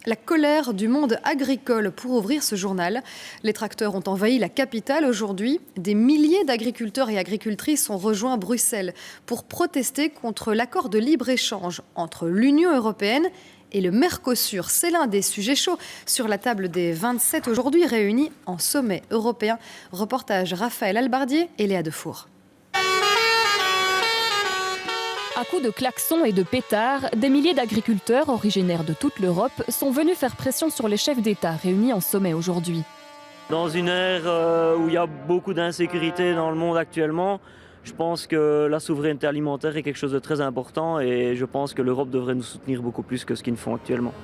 La colère du monde agricole pour ouvrir ce journal. Les tracteurs ont envahi la capitale aujourd'hui. Des milliers d'agriculteurs et agricultrices ont rejoint Bruxelles pour protester contre l'accord de libre-échange entre l'Union européenne et le Mercosur. C'est l'un des sujets chauds sur la table des 27 aujourd'hui réunis en sommet européen. Reportage Raphaël Albardier et Léa Defour. À coups de klaxons et de pétards, des milliers d'agriculteurs originaires de toute l'Europe sont venus faire pression sur les chefs d'État réunis en sommet aujourd'hui. Dans une ère où il y a beaucoup d'insécurité dans le monde actuellement, je pense que la souveraineté alimentaire est quelque chose de très important et je pense que l'Europe devrait nous soutenir beaucoup plus que ce qu'ils font actuellement.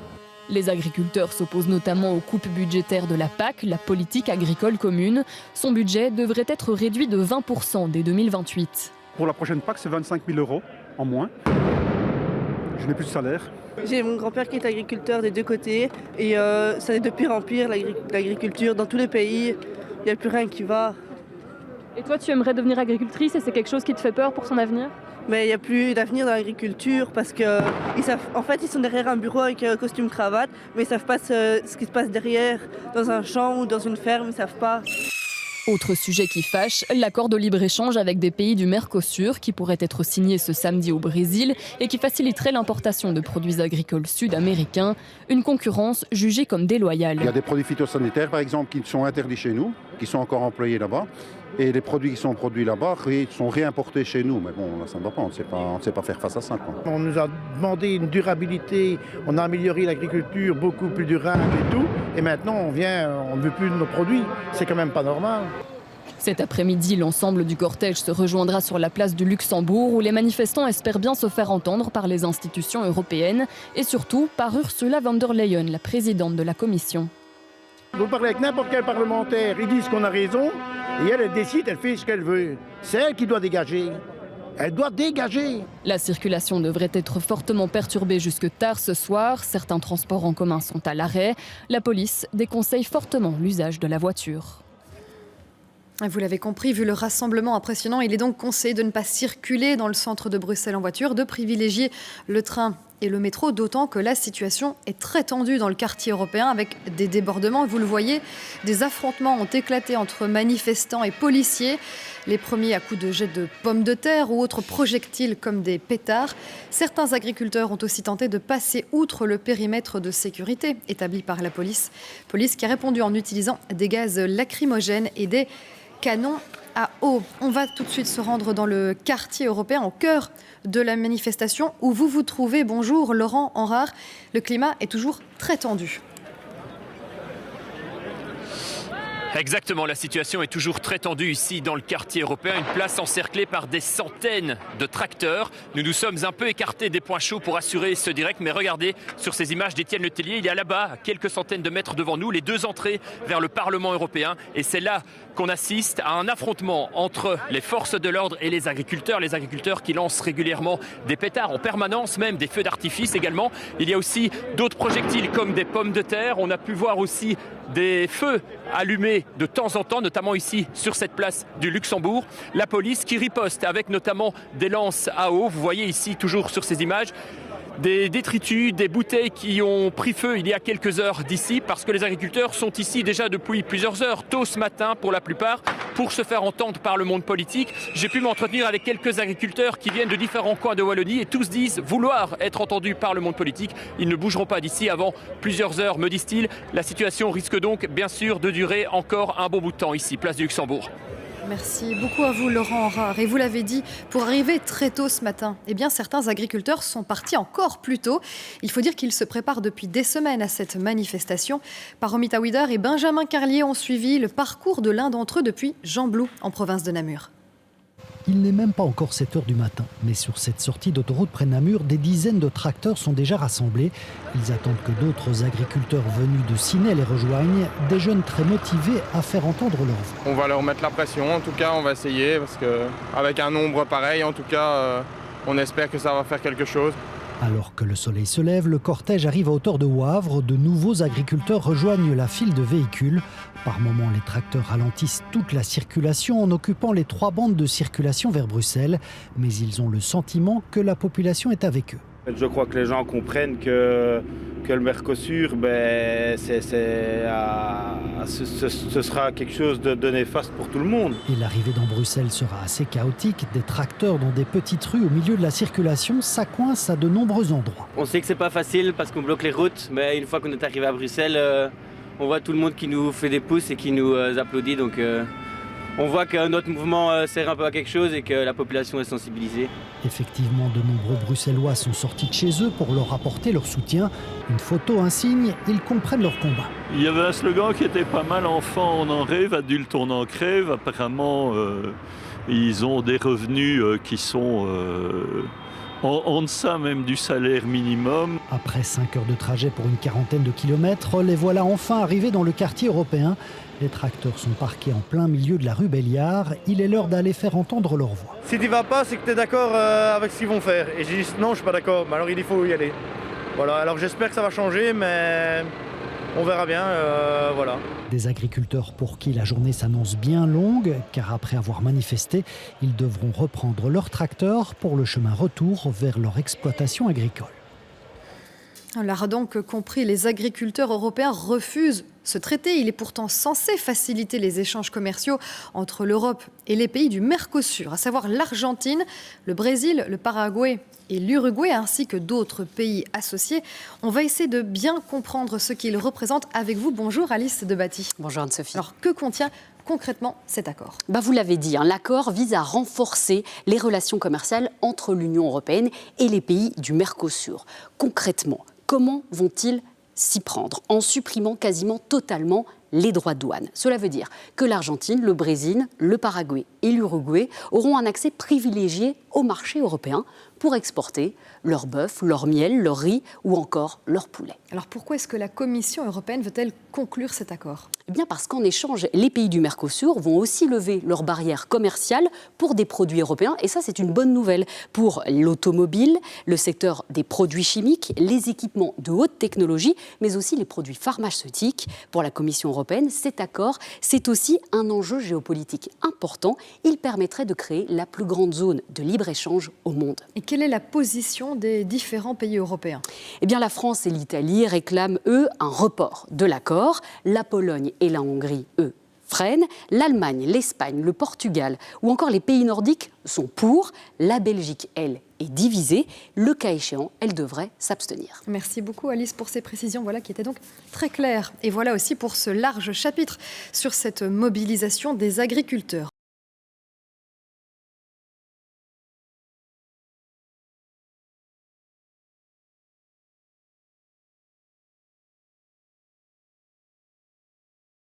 Les agriculteurs s'opposent notamment aux coupes budgétaires de la PAC, la politique agricole commune. Son budget devrait être réduit de 20% dès 2028. Pour la prochaine PAC, c'est 25 000 € en moins. Je n'ai plus de salaire. J'ai mon grand-père qui est agriculteur des deux côtés et ça est de pire en pire l'agriculture dans tous les pays. Il n'y a plus rien qui va. Et toi, tu aimerais devenir agricultrice et c'est quelque chose qui te fait peur pour son avenir ? Mais il n'y a plus d'avenir dans l'agriculture parce que ils sont derrière un bureau avec un costume cravate, mais ils ne savent pas ce qui se passe derrière, dans un champ ou dans une ferme, ils ne savent pas. Autre sujet qui fâche, l'accord de libre-échange avec des pays du Mercosur qui pourrait être signé ce samedi au Brésil et qui faciliterait l'importation de produits agricoles sud-américains, une concurrence jugée comme déloyale. Il y a des produits phytosanitaires par exemple qui sont interdits chez nous, qui sont encore employés là-bas. Et les produits qui sont produits là-bas sont réimportés chez nous. Mais bon, ça ne va pas, on ne sait pas faire face à ça, quoi. On nous a demandé une durabilité, on a amélioré l'agriculture beaucoup plus durable et tout. Et maintenant, on ne veut plus de nos produits. C'est quand même pas normal. Cet après-midi, l'ensemble du cortège se rejoindra sur la place du Luxembourg où les manifestants espèrent bien se faire entendre par les institutions européennes et surtout par Ursula von der Leyen, la présidente de la Commission. Vous parlez avec n'importe quel parlementaire, ils disent qu'on a raison. Et elle décide, elle fait ce qu'elle veut. C'est elle qui doit dégager. Elle doit dégager. La circulation devrait être fortement perturbée jusque tard ce soir. Certains transports en commun sont à l'arrêt. La police déconseille fortement l'usage de la voiture. Vous l'avez compris, vu le rassemblement impressionnant, il est donc conseillé de ne pas circuler dans le centre de Bruxelles en voiture, de privilégier le train et le métro, d'autant que la situation est très tendue dans le quartier européen avec des débordements. Vous le voyez, des affrontements ont éclaté entre manifestants et policiers. Les premiers à coups de jets de pommes de terre ou autres projectiles comme des pétards. Certains agriculteurs ont aussi tenté de passer outre le périmètre de sécurité établi par la police. Police qui a répondu en utilisant des gaz lacrymogènes et des canons à eau. On va tout de suite se rendre dans le quartier européen, au cœur de la manifestation où vous vous trouvez. Bonjour Laurent Henrard. Le climat est toujours très tendu. Exactement, la situation est toujours très tendue ici dans le quartier européen, une place encerclée par des centaines de tracteurs. Nous nous sommes un peu écartés des points chauds pour assurer ce direct, mais regardez sur ces images d'Étienne Letellier, il y a là-bas, à quelques centaines de mètres devant nous, les deux entrées vers le Parlement européen et c'est là qu'on assiste à un affrontement entre les forces de l'ordre et les agriculteurs qui lancent régulièrement des pétards en permanence, même des feux d'artifice également. Il y a aussi d'autres projectiles comme des pommes de terre, on a pu voir aussi des feux allumés de temps en temps, notamment ici sur cette place du Luxembourg. La police qui riposte avec notamment des lances à eau. Vous voyez ici toujours sur ces images des détritus, des bouteilles qui ont pris feu il y a quelques heures d'ici parce que les agriculteurs sont ici déjà depuis plusieurs heures, tôt ce matin pour la plupart, pour se faire entendre par le monde politique. J'ai pu m'entretenir avec quelques agriculteurs qui viennent de différents coins de Wallonie et tous disent vouloir être entendus par le monde politique. Ils ne bougeront pas d'ici avant plusieurs heures, me disent-ils. La situation risque donc bien sûr de durer encore un bon bout de temps ici, place du Luxembourg. Merci beaucoup à vous Laurent Henrard. Et vous l'avez dit, pour arriver très tôt ce matin, eh bien, certains agriculteurs sont partis encore plus tôt. Il faut dire qu'ils se préparent depuis des semaines à cette manifestation. Paromita Ouidar et Benjamin Carlier ont suivi le parcours de l'un d'entre eux depuis Gembloux, en province de Namur. Il n'est même pas encore 7 h du matin, mais sur cette sortie d'autoroute près Namur, des dizaines de tracteurs sont déjà rassemblés. Ils attendent que d'autres agriculteurs venus de Ciney les rejoignent, des jeunes très motivés à faire entendre leur voix. On va leur mettre la pression, en tout cas on va essayer, parce qu'avec un nombre pareil, en tout cas, on espère que ça va faire quelque chose. Alors que le soleil se lève, le cortège arrive à hauteur de Wavre. De nouveaux agriculteurs rejoignent la file de véhicules. Par moments, les tracteurs ralentissent toute la circulation en occupant les 3 bandes de circulation vers Bruxelles. Mais ils ont le sentiment que la population est avec eux. Je crois que les gens comprennent que le Mercosur, ce sera quelque chose de néfaste pour tout le monde. Et l'arrivée dans Bruxelles sera assez chaotique. Des tracteurs dans des petites rues au milieu de la circulation, ça coince à de nombreux endroits. On sait que c'est pas facile parce qu'on bloque les routes, mais une fois qu'on est arrivé à Bruxelles, on voit tout le monde qui nous fait des pouces et qui nous applaudit. Donc on voit que notre mouvement sert un peu à quelque chose et que la population est sensibilisée. Effectivement, de nombreux Bruxellois sont sortis de chez eux pour leur apporter leur soutien. Une photo, un signe, ils comprennent leur combat. Il y avait un slogan qui était pas mal: enfants on en rêve, adultes on en crève. Apparemment, ils ont des revenus qui sont en deçà même du salaire minimum. Après 5 heures de trajet pour une quarantaine de kilomètres, les voilà enfin arrivés dans le quartier européen. Les tracteurs sont parqués en plein milieu de la rue Belliard. Il est l'heure d'aller faire entendre leur voix. Si tu vas pas, c'est que tu es d'accord avec ce qu'ils vont faire. Et j'ai dit non, je suis pas d'accord. Mais alors il faut y aller. Voilà, alors j'espère que ça va changer, mais on verra bien. Voilà. Des agriculteurs pour qui la journée s'annonce bien longue, car après avoir manifesté, ils devront reprendre leur tracteur pour le chemin retour vers leur exploitation agricole. On l'a donc compris, les agriculteurs européens refusent ce traité. Il est pourtant censé faciliter les échanges commerciaux entre l'Europe et les pays du Mercosur, à savoir l'Argentine, le Brésil, le Paraguay et l'Uruguay, ainsi que d'autres pays associés. On va essayer de bien comprendre ce qu'ils représentent avec vous. Bonjour Alice Debatty. Bonjour Anne-Sophie. Alors, que contient concrètement cet accord ? Vous l'avez dit, l'accord vise à renforcer les relations commerciales entre l'Union européenne et les pays du Mercosur. Concrètement, comment vont-ils s'y prendre? En supprimant quasiment totalement les droits de douane. Cela veut dire que l'Argentine, le Brésil, le Paraguay et l'Uruguay auront un accès privilégié au marché européen pour exporter leur bœuf, leur miel, leur riz ou encore leur poulet. Alors pourquoi est-ce que la Commission européenne veut-elle conclure cet accord ? Eh bien parce qu'en échange, les pays du Mercosur vont aussi lever leurs barrières commerciales pour des produits européens. Et ça, c'est une bonne nouvelle pour l'automobile, le secteur des produits chimiques, les équipements de haute technologie, mais aussi les produits pharmaceutiques. Pour la Commission européenne, cet accord, c'est aussi un enjeu géopolitique important. Il permettrait de créer la plus grande zone de libre-échange au monde. Et quelle est la position des différents pays européens ? Eh bien, la France et l'Italie réclament, eux, un report de l'accord. La Pologne et la Hongrie, eux, freinent. L'Allemagne, l'Espagne, le Portugal ou encore les pays nordiques sont pour. La Belgique, elle, est divisée. Le cas échéant, elle devrait s'abstenir. Merci beaucoup Alice pour ces précisions, voilà, qui étaient donc très claires. Et voilà aussi pour ce large chapitre sur cette mobilisation des agriculteurs.